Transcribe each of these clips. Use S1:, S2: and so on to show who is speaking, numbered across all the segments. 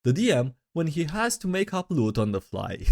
S1: The DM when he has to make up loot on the fly.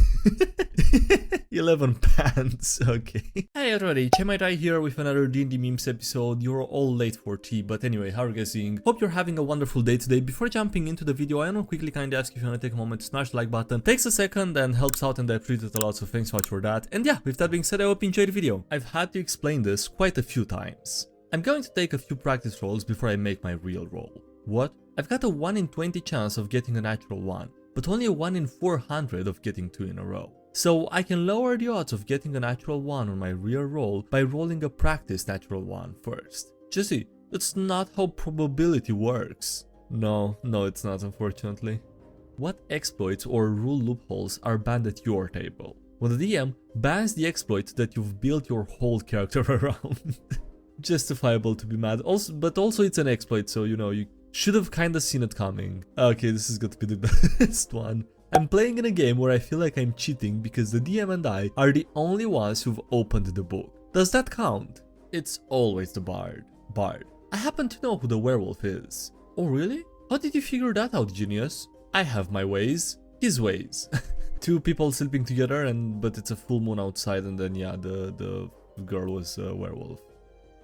S1: 11 pants, okay. Hey everybody, SkyDieRay here with another DnDMemes episode. You're all late for tea, but anyway, how are you guys doing? Hope you're having a wonderful day today. Before jumping into the video, I want to quickly kindly ask if you want to take a moment to smash the like button. Takes a second and helps out, and I appreciate it a lot, so thanks so much for that. And yeah, with that being said, I hope you enjoyed the video. I've had to explain this quite a few times. I'm going to take a few practice rolls before I make my real roll. What? I've got a 1 in 20 chance of getting a natural 1, but only a 1 in 400 of getting 2 in a row. So I can lower the odds of getting a natural 1 on my real roll by rolling a practice natural 1 first. Jesse, that's not how probability works. No, it's not, unfortunately. What exploits or rule loopholes are banned at your table? Well, the DM bans the exploit that you've built your whole character around. Justifiable to be mad, but also it's an exploit, so you should have kinda seen it coming. Okay, this is going to be the best one. I'm playing in a game where I feel like I'm cheating because the DM and I are the only ones who've opened the book. Does that count? It's always the bard. I happen to know who the werewolf is. Oh really? How did you figure that out, genius? I have my ways. His ways. Two people sleeping together but it's a full moon outside, and then yeah, the girl was a werewolf.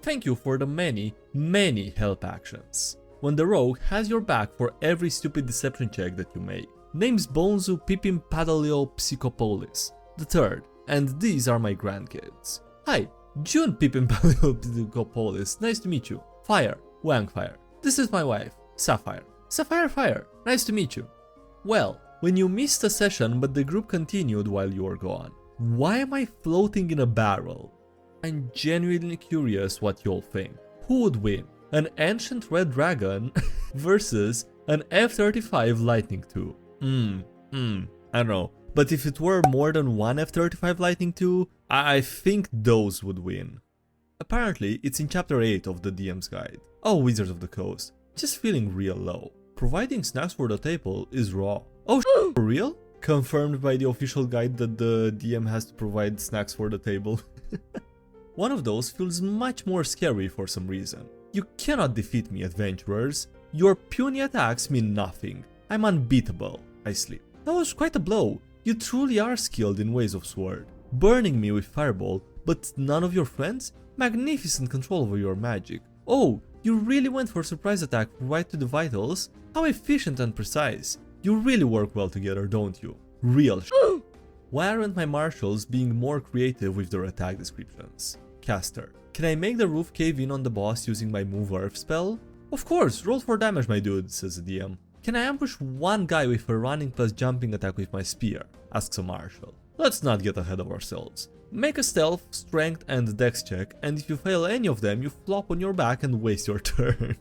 S1: Thank you for the many help actions. When the rogue has your back for every stupid deception check that you make. Names Bonzu Pipim Padalio Psychopolis the third, and these are my grandkids. Hi, June Pipim Padalio Psychopolis, nice to meet you. Fire, Wangfire. This is my wife, Sapphire. Sapphire Fire, nice to meet you. Well, when you missed a session but the group continued while you were gone, why am I floating in a barrel? I'm genuinely curious what you'll think. Who would win? An ancient red dragon versus an F-35 Lightning II? I don't know. But if it were more than one F-35 Lightning II, I think those would win. Apparently, it's in chapter 8 of the DM's guide. Oh, Wizards of the Coast. Just feeling real low. Providing snacks for the table is raw. Oh, for real? Confirmed by the official guide that the DM has to provide snacks for the table. One of those feels much more scary for some reason. You cannot defeat me, adventurers. Your puny attacks mean nothing. I'm unbeatable. I sleep. That was quite a blow. You truly are skilled in ways of sword. Burning me with fireball, but none of your friends? Magnificent control over your magic. Oh, you really went for surprise attack right to the vitals? How efficient and precise. You really work well together, don't you? Real Why aren't my marshals being more creative with their attack descriptions? Caster. Can I make the roof cave in on the boss using my Move Earth spell? Of course, roll for damage, my dude, says the DM. Can I ambush one guy with a running plus jumping attack with my spear? Asks a marshal. Let's not get ahead of ourselves. Make a stealth, strength and dex check, and if you fail any of them, you flop on your back and waste your turn.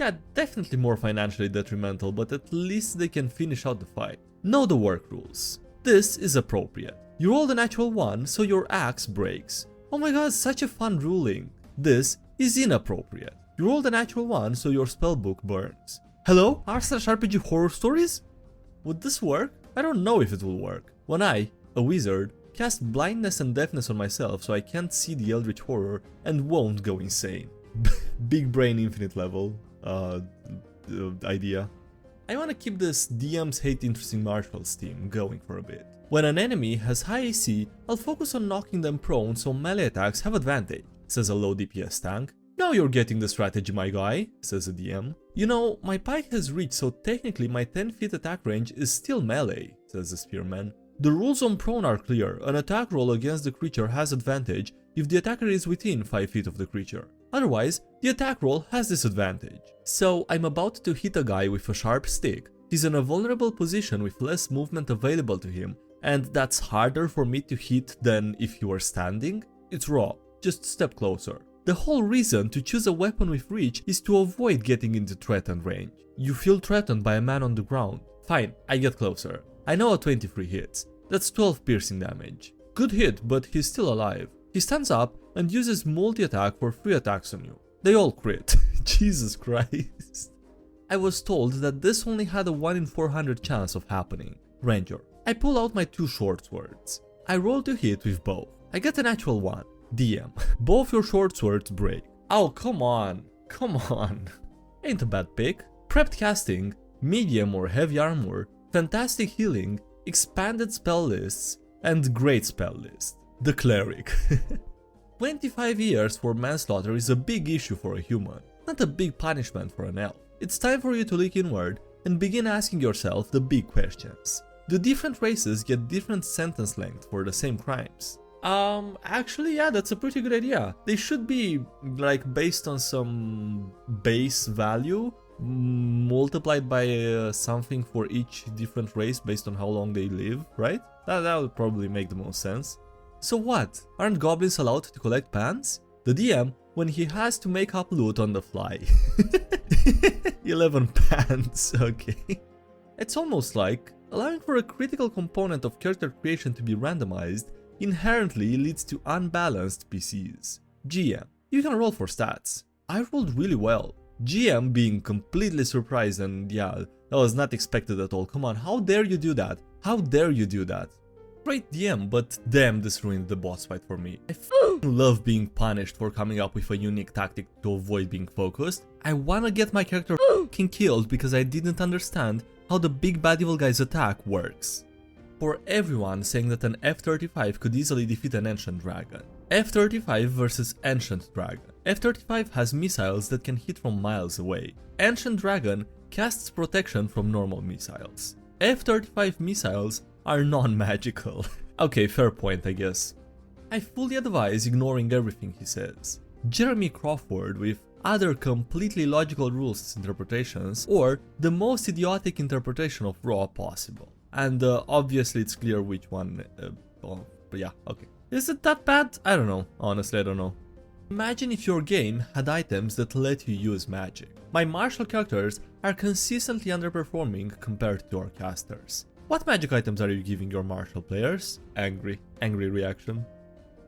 S1: Yeah, definitely more financially detrimental, but at least they can finish out the fight. Know the work rules. This is appropriate. You rolled a natural 1, so your axe breaks. Oh my god, such a fun ruling. This is inappropriate. You rolled a natural 1, so your spellbook burns. Hello, r/RPG horror stories? Would this work? I don't know if it will work. When I, a wizard, cast blindness and deafness on myself so I can't see the eldritch horror and won't go insane. Big brain infinite level idea. I wanna keep this DM's hate interesting marshals theme going for a bit. When an enemy has high AC, I'll focus on knocking them prone so melee attacks have advantage, says a low DPS tank. Now you're getting the strategy, my guy, says the DM. You know, my pike has reach, so technically my 10 feet attack range is still melee, says the spearman. The rules on prone are clear. An attack roll against the creature has advantage if the attacker is within 5 feet of the creature. Otherwise, the attack roll has disadvantage. So I'm about to hit a guy with a sharp stick. He's in a vulnerable position with less movement available to him, and that's harder for me to hit than if he were standing? It's raw. Just step closer. The whole reason to choose a weapon with reach is to avoid getting into threatened range. You feel threatened by a man on the ground. Fine, I get closer. I know a 23 hits. That's 12 piercing damage. Good hit, but he's still alive. He stands up and uses multi-attack for 3 attacks on you. They all crit. Jesus Christ. I was told that this only had a 1 in 400 chance of happening. Ranger. I pull out my 2 short swords. I roll to hit with both. I get a natural 1. DM. Both your short swords break. Oh, come on. Ain't a bad pick. Prepped casting, medium or heavy armor, fantastic healing, expanded spell lists, and great spell list. The Cleric. 25 years for manslaughter is a big issue for a human, not a big punishment for an elf. It's time for you to look inward and begin asking yourself the big questions. Do different races get different sentence length for the same crimes? Actually, yeah, that's a pretty good idea. They should be, like, based on some base value, multiplied by something for each different race based on how long they live, right? That would probably make the most sense. So what? Aren't goblins allowed to collect pants? The DM, when he has to make up loot on the fly. 11 pants, okay. It's almost like allowing for a critical component of character creation to be randomized inherently leads to unbalanced PCs. GM, you can roll for stats. I rolled really well. GM being completely surprised, and yeah, that was not expected at all. Come on, how dare you do that? How dare you do that? Great DM, but damn, this ruined the boss fight for me. I love being punished for coming up with a unique tactic to avoid being focused. I wanna get my character killed because I didn't understand how the big bad evil guy's attack works. For everyone saying that an F-35 could easily defeat an ancient dragon. F-35 versus ancient dragon. F-35 has missiles that can hit from miles away. Ancient dragon casts protection from normal missiles. F-35 missiles are non-magical. Okay, fair point, I guess. I fully advise ignoring everything he says. Jeremy Crawford with other completely logical rules interpretations, or the most idiotic interpretation of Raw possible. And obviously it's clear which one, but yeah, okay. Is it that bad? I don't know, honestly I don't know. Imagine if your game had items that let you use magic. My martial characters are consistently underperforming compared to our casters. What magic items are you giving your martial players? Angry reaction.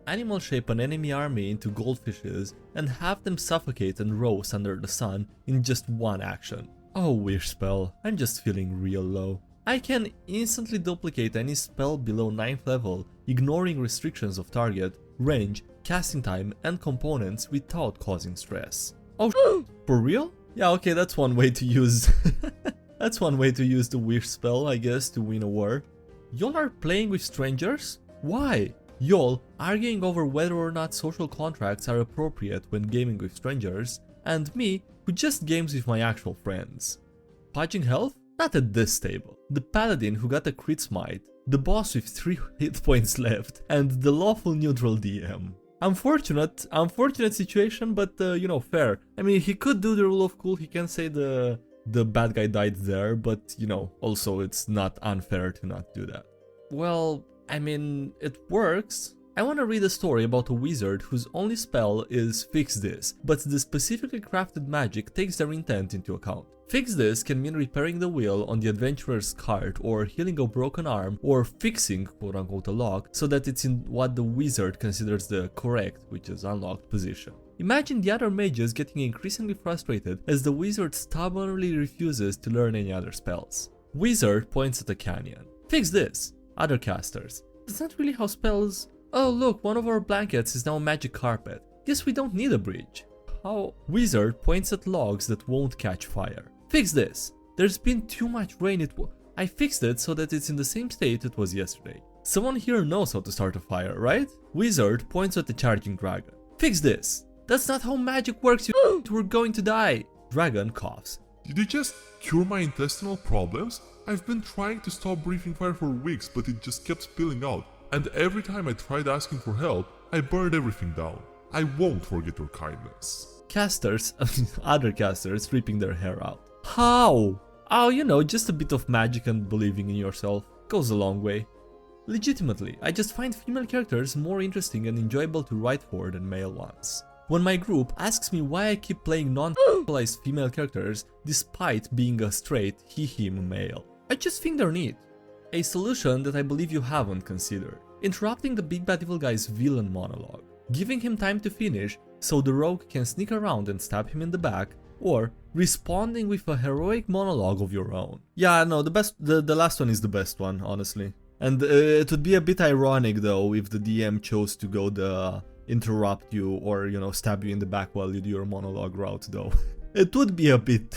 S1: Animal shape an enemy army into goldfishes and have them suffocate and roast under the sun in just one action. Oh, wish spell, I'm just feeling real low. I can instantly duplicate any spell below 9th level, ignoring restrictions of target, range, casting time, and components without causing stress. Oh, for real? Yeah, okay, that's one way to use... that's one way to use the wish spell, I guess, to win a war. Y'all are playing with strangers? Why? Y'all arguing over whether or not social contracts are appropriate when gaming with strangers, and me, who just games with my actual friends. Pudging health? Not at this table. The paladin who got a crit smite, the boss with 3 hit points left, and the lawful neutral DM. Unfortunate situation, but you know, fair. I mean, he could do the rule of cool, he can say the bad guy died there, but you know, also it's not unfair to not do that. Well, I mean, it works. I want to read a story about a wizard whose only spell is fix this, but the specifically crafted magic takes their intent into account. Fix this can mean repairing the wheel on the adventurer's cart, or healing a broken arm, or fixing quote-unquote a lock so that it's in what the wizard considers the correct, which is unlocked, position. Imagine the other mages getting increasingly frustrated as the wizard stubbornly refuses to learn any other spells. Wizard points at a canyon. Fix this! Other casters. That's not really how spells... Oh look, one of our blankets is now a magic carpet. Guess we don't need a bridge. How? Wizard points at logs that won't catch fire. Fix this! There's been too much rain, I fixed it so that it's in the same state it was yesterday. Someone here knows how to start a fire, right? Wizard points at the charging dragon. Fix this! That's not how magic works, we're going to die! Dragon coughs.
S2: Did you just cure my intestinal problems? I've been trying to stop breathing fire for weeks, but it just kept spilling out. And every time I tried asking for help, I burned everything down. I won't forget your kindness.
S1: Casters, other casters ripping their hair out. How? Oh, you know, just a bit of magic and believing in yourself goes a long way. Legitimately, I just find female characters more interesting and enjoyable to write for than male ones. When my group asks me why I keep playing non-sexualized female characters despite being a straight he/him male, I just think they're neat. A solution that I believe you haven't considered. Interrupting the big bad evil guy's villain monologue. Giving him time to finish so the rogue can sneak around and stab him in the back, or responding with a heroic monologue of your own. Yeah, no, the last one is the best one, honestly. And it would be a bit ironic though if the DM chose to go the interrupt you or, you know, stab you in the back while you do your monologue route though. It would be a bit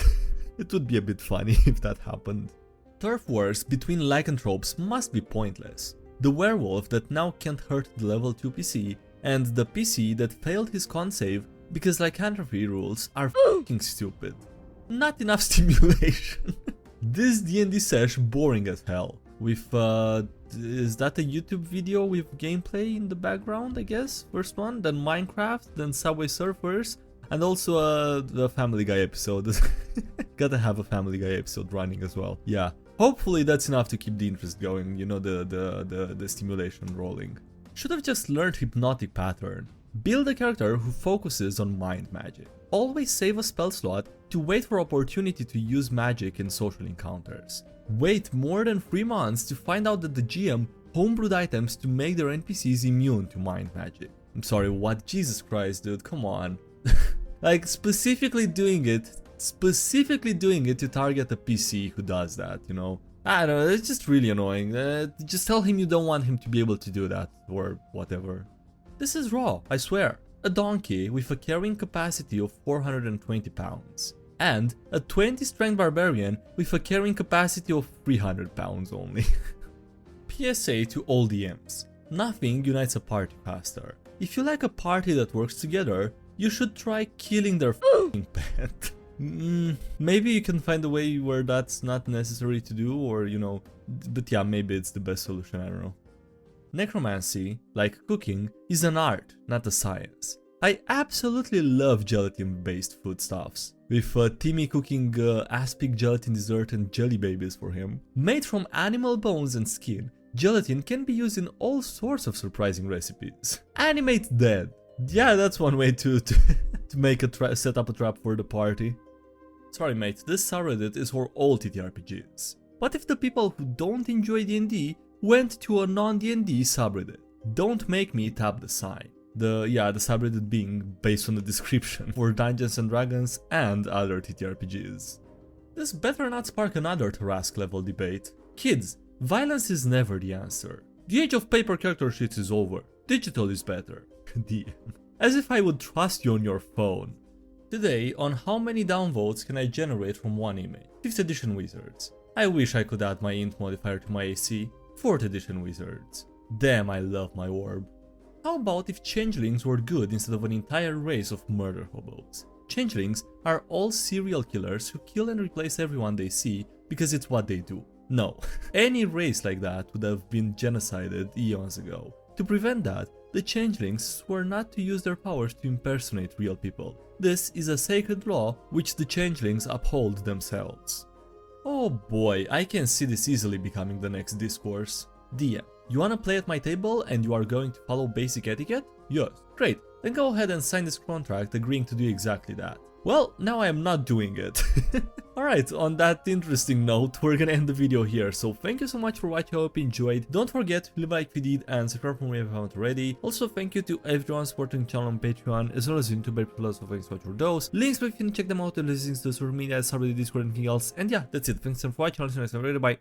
S1: funny if that happened. turf wars between lycanthropes must be pointless. The werewolf that now can't hurt the level 2 PC, and the PC that failed his con save because lycanthropy rules are f***ing stupid. Not enough stimulation. This D&D sesh boring as hell. With, is that a YouTube video with gameplay in the background, I guess? First one, then Minecraft, then Subway Surfers, and also the Family Guy episode. Gotta have a Family Guy episode running as well. Yeah, hopefully that's enough to keep the interest going, you know, the stimulation rolling. Should have just learned hypnotic pattern. Build a character who focuses on mind magic. Always save a spell slot to wait for opportunity to use magic in social encounters. Wait more than 3 months to find out that the GM homebrewed items to make their NPCs immune to mind magic. I'm sorry, what? Jesus Christ, dude, come on. Like, specifically doing it to target a PC who does that, you know? I don't know, it's just really annoying. Just tell him you don't want him to be able to do that, or whatever. This is raw, I swear. A donkey with a carrying capacity of 420 pounds. And a 20 strength barbarian with a carrying capacity of 300 pounds only. PSA to all DMs. Nothing unites a party faster. If you like a party that works together, you should try killing their f***ing pet. Maybe you can find a way where that's not necessary to do, or you know, but yeah, maybe it's the best solution, I don't know. Necromancy, like cooking, is an art, not a science. I absolutely love gelatin-based foodstuffs, with Timmy cooking aspic gelatin dessert and jelly babies for him. Made from animal bones and skin, gelatin can be used in all sorts of surprising recipes. Animate dead. Yeah, that's one way to make a set up a trap for the party. Sorry mate, this subreddit is for all TTRPGs. What if the people who don't enjoy D&D went to a non-D&D subreddit? Don't make me tap the sign. The subreddit being based on the description for Dungeons and Dragons and other TTRPGs. This better not spark another Tarrasque level debate. Kids, violence is never the answer. The age of paper character sheets is over. Digital is better. DM. As if I would trust you on your phone. Today, on how many downvotes can I generate from one image? 5th edition wizards. I wish I could add my int modifier to my AC. 4th edition wizards. Damn, I love my orb. How about if changelings were good instead of an entire race of murder hobos? Changelings are all serial killers who kill and replace everyone they see because it's what they do. No, any race like that would have been genocided eons ago. To prevent that, the changelings swore not to use their powers to impersonate real people. This is a sacred law which the changelings uphold themselves. Oh boy, I can see this easily becoming the next discourse. DM. You wanna play at my table and you are going to follow basic etiquette? Yes, great, then go ahead and sign this contract agreeing to do exactly that. Well, now I am not doing it. Alright, on that interesting note, we're gonna end the video here, so thank you so much for watching, I hope you enjoyed. Don't forget to leave a like if you did and subscribe for me if you haven't already. Also, thank you to everyone supporting the channel on Patreon, as well as YouTube, people, so thanks so much for those. Links below if you can check them out, and links to social media, subreddit, Discord, and anything else. And yeah, that's it, thanks so much for watching, I'll see you next time, bye.